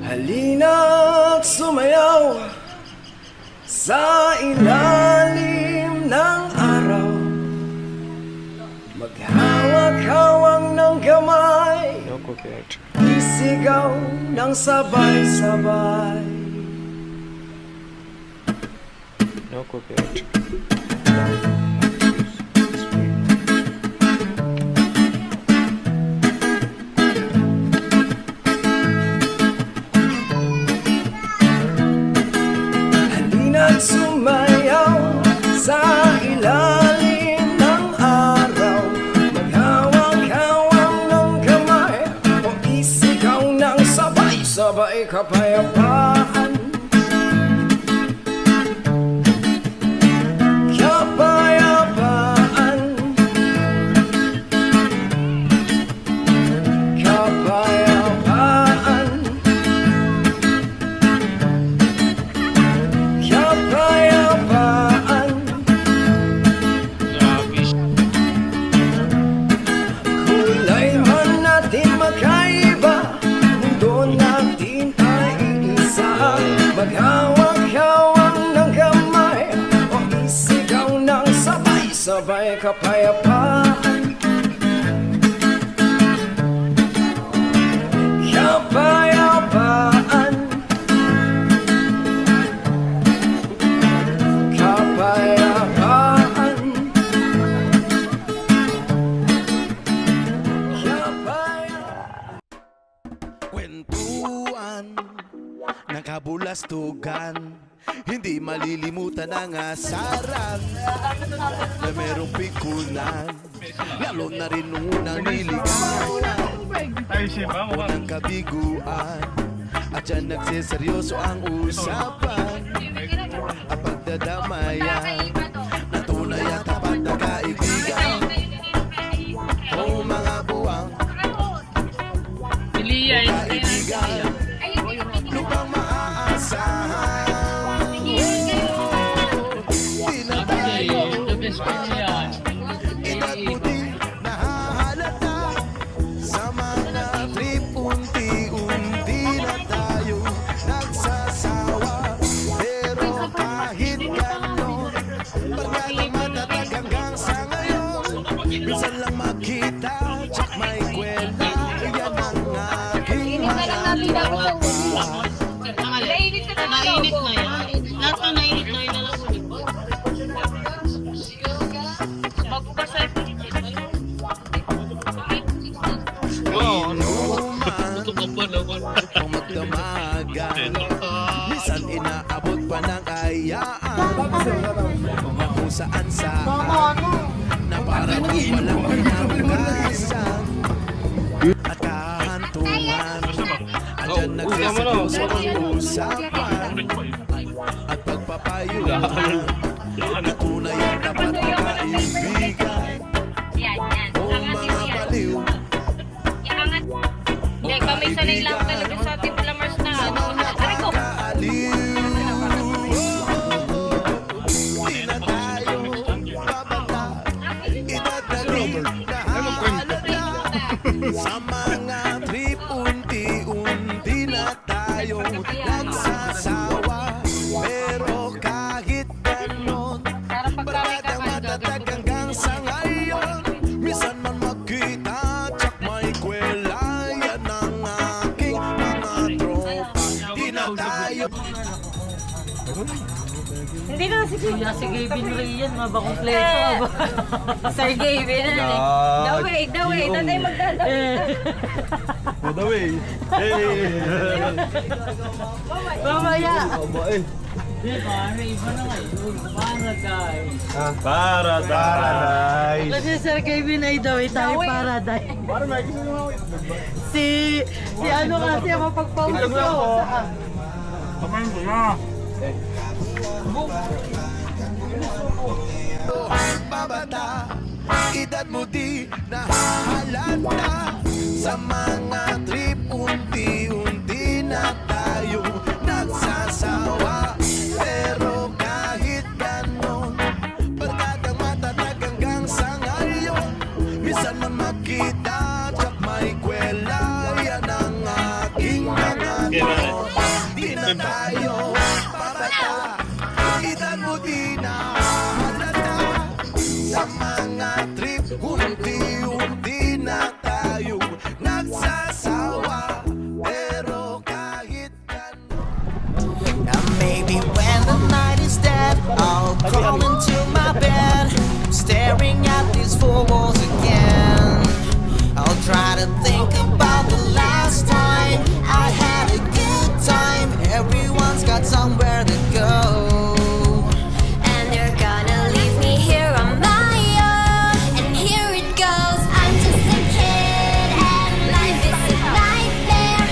Halina't sumayaw sa ilalim ng araw, maghawak-hawak ng kamay, No copyright. isigaw ng sabay-sabay. No copyright. Halina't sumayaw sa ilalim ng araw, maghawak-hawak ng kamay, o isigaw ng sabay-sabay kapayapaan. Kapayapaan, kapayapaan, kapayapaan. Kulay man natin magkaiba, mundo natin ay iisa. Maghawak-hawak ng kamay, o isigaw ng sabay-sabay kapayapaan. Kapayapaan, kapayapaan, kapayapaan. Kwentuhan ng kabulastugan, hindi malilimutan ang asaran na merong pikulan, lalo na rin unang niligawan, unang kabiguan, at dyan nagseseryoso ang usapan, ang pagdadamayan na tunay at tapat na kaibigan. O mga buwang kaibigan, lubang maaasahan. Di na tayo inabuti, nahahalata sa mga trip, unti-unti na tayo nagsasawa. Pero kahit gano'n, pagkala matatag hanggang sa ngayon, minsan lang makita, tsak may kwenta, yan ang aking mga tropa. Nainit ka na Nainit na yan. Lahat na nainit na yun na lang ulit. Magbasa Inuman Ito ka pa naman. o magdamagan, minsan inaabot pa ng ayaan, kung saan saan na parang walang pinabukasan at kahantungan. Andyan nagseseryoso ang usapan at pagpapayuhan na tunay at dapat na kaibigan. yan. O mga baliw, Iangat. Hindi, kami sanay lang talaga sa Team Lamars na ano. Aray ko! kaaliw, di na tayo babata, edad na rin nahalata sa mga trip, unti-unti na tayo nagsasawa. Pero kahit ganon, Para pagkawin ka barkada matatag hanggang sa ngayon, minsan man magkita, tsak may kwela, yan ang aking mga tropa. Di na tayo Hindi na si Si Gavin Ray yan, mabakompleto. Sir Gavin. The way. Tatay magdadawit. The way. Hey! Mamaya. Paradise! Kasi Sir Gavin ay daw, tayo paradise. Si ano kasi ang mapagpauso. babata, edad mo di nahahalata sa mga trip, unti-unti na tayo nagsasawa. Pero kahit ganon, barkadang matatag hanggang sa ngayon, minsan man magkita, tsak may kwela, yan ang aking mga tropa. tayo pabata. Edad mo di na halata. Sa mga trip, unti-unti na tayo nagsasawa. Pero kahit And maybe when the night is dead, I'll crawl into my bed, staring at these four walls again. I'll try to think about the last time I had a good time. Everyone's got somewhere to go. And you're gonna leave me here on my own. And here it goes. I'm just a kid and life is a nightmare.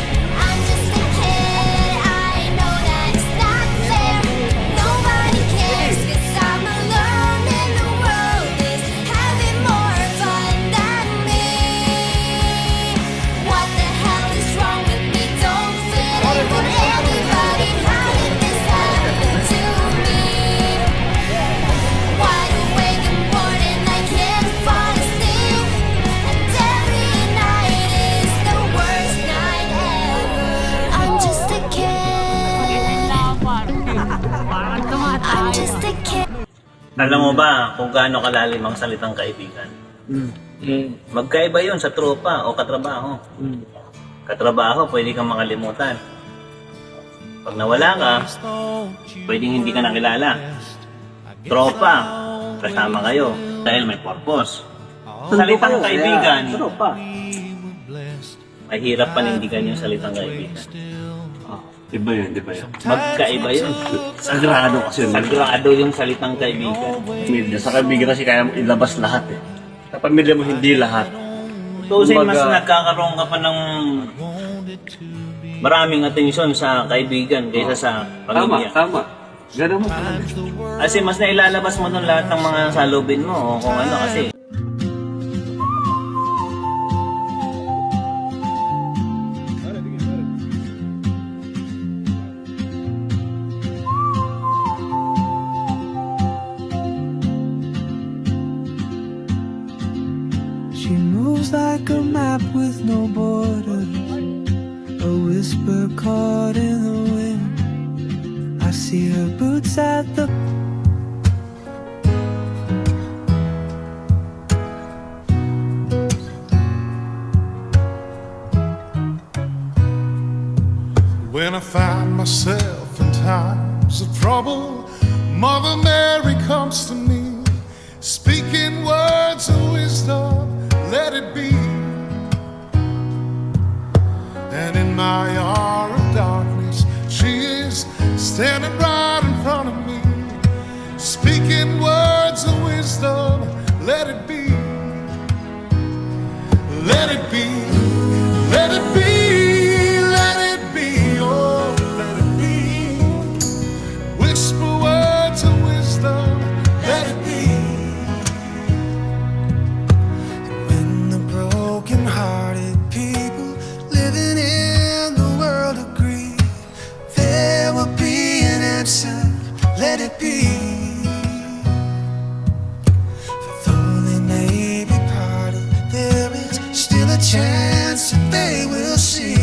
I'm just a kid, I know that it's not fair. Nobody cares 'cause I'm alone and the world is having more fun than me. What the hell is wrong with me? Don't fit in with anybody. How did this happen to me? Wide awake and bored and I can't fall asleep. And every night is the worst night ever. I'm just a kid. I'm just a kid. Alam mo ba kung gaano kalalim ang salitang kaibigan? Magkaiba yun sa tropa o katrabaho. Katrabaho, pwede kang makalimutan. Pag nawala ka, pwedeng hindi ka nakilala. Tropa, kasama kayo dahil may purpose. Salitang kaibigan, mahirap panindigan yung salitang kaibigan. Iba yun, di ba yun? Magkaiba yun. Sagrado kasi yun. Sagrado yung salitang kaibigan. Sa kaibigan kasi kaya mo ilabas lahat eh. Sa pamilya mo hindi lahat. Tusin, mas Kumbaga- nagkakaroon ka pa ng maraming atensyon sa kaibigan kaysa sa pamilya. Tama. Ganun mo. Kasi mas nailalabas mo doon lahat ng mga salubin mo o kung ano kasi. She moves like a map with no borders, a whisper caught in the wind. I see her boots at the when I find myself in times of trouble, Mother Mary comes to me, speaking words of wisdom, let it be. And in my hour of darkness, she is standing right in front of me, speaking words of wisdom, let it be. Let it be, let it be, let it be, oh, let it be. Whisper words of wisdom, let it be. when the broken-hearted people living in the world agree, there will be an answer. Let it be. For though they may be parted, there is still a chance that they will see.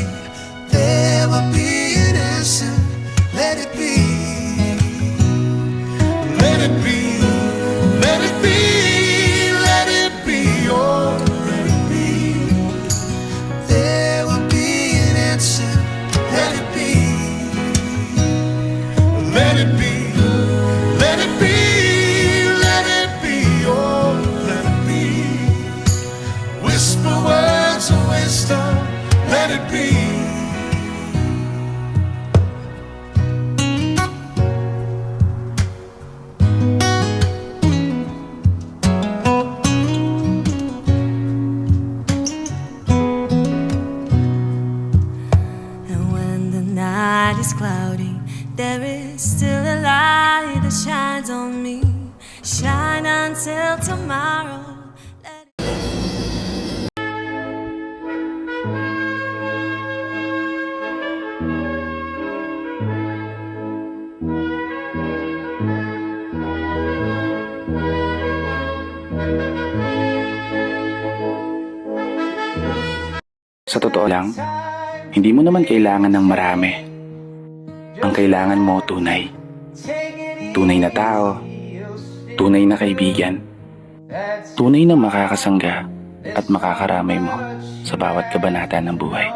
There will be an answer. Let it be. Let it be, let it be, let it be, oh, let it be. There will be an answer. Let it be. Let it be, let it be, let it be, oh, let it be. Whisper words of wisdom, let it be. And when the night is cloudy, there is still a light that shines on me. Shine until tomorrow. Let it Sa totoo lang, hindi mo naman kailangan ng marami. Ang kailangan mo tunay. Tunay na tao, tunay na kaibigan, tunay na makakasangga at makakaramay mo sa bawat kabanata ng buhay.